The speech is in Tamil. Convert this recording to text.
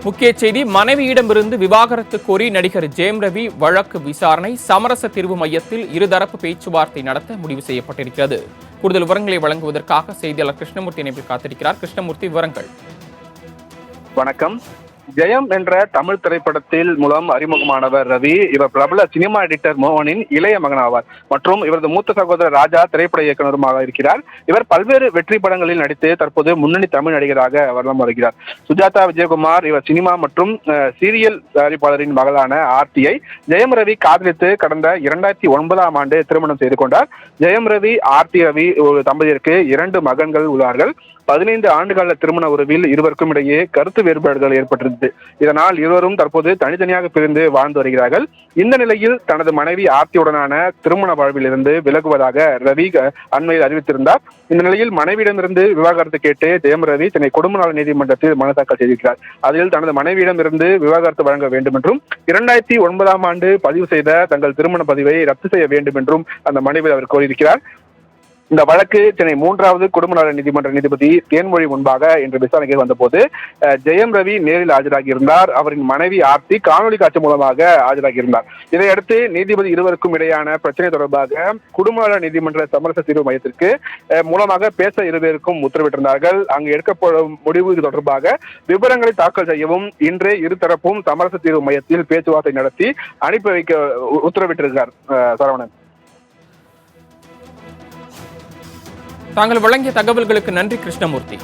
முக்கிய செய்தி, மனைவியிடமிருந்து விவாகரத்து கோரி நடிகர் ஜெயம் ரவி வழக்கு விசாரணை சமரச தீர்வு மையத்தில் இருதரப்பு பேச்சுவார்த்தை நடத்த முடிவு செய்யப்பட்டிருக்கிறது. கூடுதல் விவரங்களை வழங்குவதற்காக செய்தியாளர் கிருஷ்ணமூர்த்தி இணைப்பில் காத்திருக்கிறார். கிருஷ்ணமூர்த்தி, விவரங்கள். வணக்கம். ஜெயம் என்ற தமிழ் திரைப்படத்தில் மூலம் அறிமுகமானவர் ரவி. இவர் பிரபல சினிமா எடிட்டர் மோகனின் இளைய மகனாவார் மற்றும் இவரது மூத்த சகோதரர் ராஜா திரைப்பட இயக்குநருமாக இருக்கிறார். இவர் பல்வேறு வெற்றி படங்களில் நடித்து தற்போது முன்னணி தமிழ் நடிகராக வலம் வருகிறார். சுஜாதா விஜயகுமார் இவர் சினிமா மற்றும் சீரியல் தயாரிப்பாளரின் மகளான ஆர்த்தியை ஜெயம் ரவி காதலித்து கடந்த 2009ஆம் ஆண்டு திருமணம் செய்து கொண்டார். ஜெயம் ரவி, ஆர்த்தி ரவி ஒரு தம்பதியருக்கு 2 மகன்கள் உள்ளார்கள். 15 ஆண்டுகால திருமண உறவில் இருவருக்கும் இடையே கருத்து வேறுபாடுகள் ஏற்பட்டிருந்தது. இதனால் இருவரும் தற்போது தனித்தனியாக பிரிந்து வாழ்ந்து வருகிறார்கள். இந்த நிலையில் தனது மனைவி ஆர்த்தியுடனான திருமண வாழ்வில் இருந்து விலகுவதாக ரவி அண்மையில் அறிவித்திருந்தார். இந்த நிலையில் மனைவியிடமிருந்து விவாகரத்து கேட்டு ஜெயம் ரவி சென்னை குடும்ப நல நீதிமன்றத்தில் மனு தாக்கல் செய்திருக்கிறார். அதில் தனது மனைவியிடமிருந்து விவாகரத்து வழங்க வேண்டும் என்றும் 2009ஆம் ஆண்டு பதிவு செய்த தங்கள் திருமண பதிவை ரத்து செய்ய வேண்டும் என்றும் அந்த மனைவி அவர் கோரியிருக்கிறார். இந்த வழக்கு சென்னை 3வது குடும்ப நல நீதிமன்ற நீதிபதி தேன்மொழி முன்பாக இன்று விசாரணைக்கு வந்தபோது ஜெயம் ரவி நேரில் ஆஜராகியிருந்தார். அவரின் மனைவி ஆர்த்தி காணொலி காட்சி மூலமாக ஆஜராகியிருந்தார். இதையடுத்து நீதிபதி இருவருக்கும் இடையான பிரச்சனை தொடர்பாக குடும்ப நல நீதிமன்ற சமரச தீர்வு மையத்திற்கு மூலமாக பேச இருவருக்கும் உத்தரவிட்டிருந்தார்கள். அங்கு எடுக்கப்படும் முடிவு தொடர்பாக விவரங்களை தாக்கல் செய்யவும் இன்று இருதரப்பும் சமரச தீர்வு மையத்தில் பேச்சுவார்த்தை நடத்தி அனுப்பி வைக்க உத்தரவிட்டிருக்கிறார். சரவணன், தாங்கள் வழங்கிய தகவல்களுக்கு நன்றி கிருஷ்ணமூர்த்தி.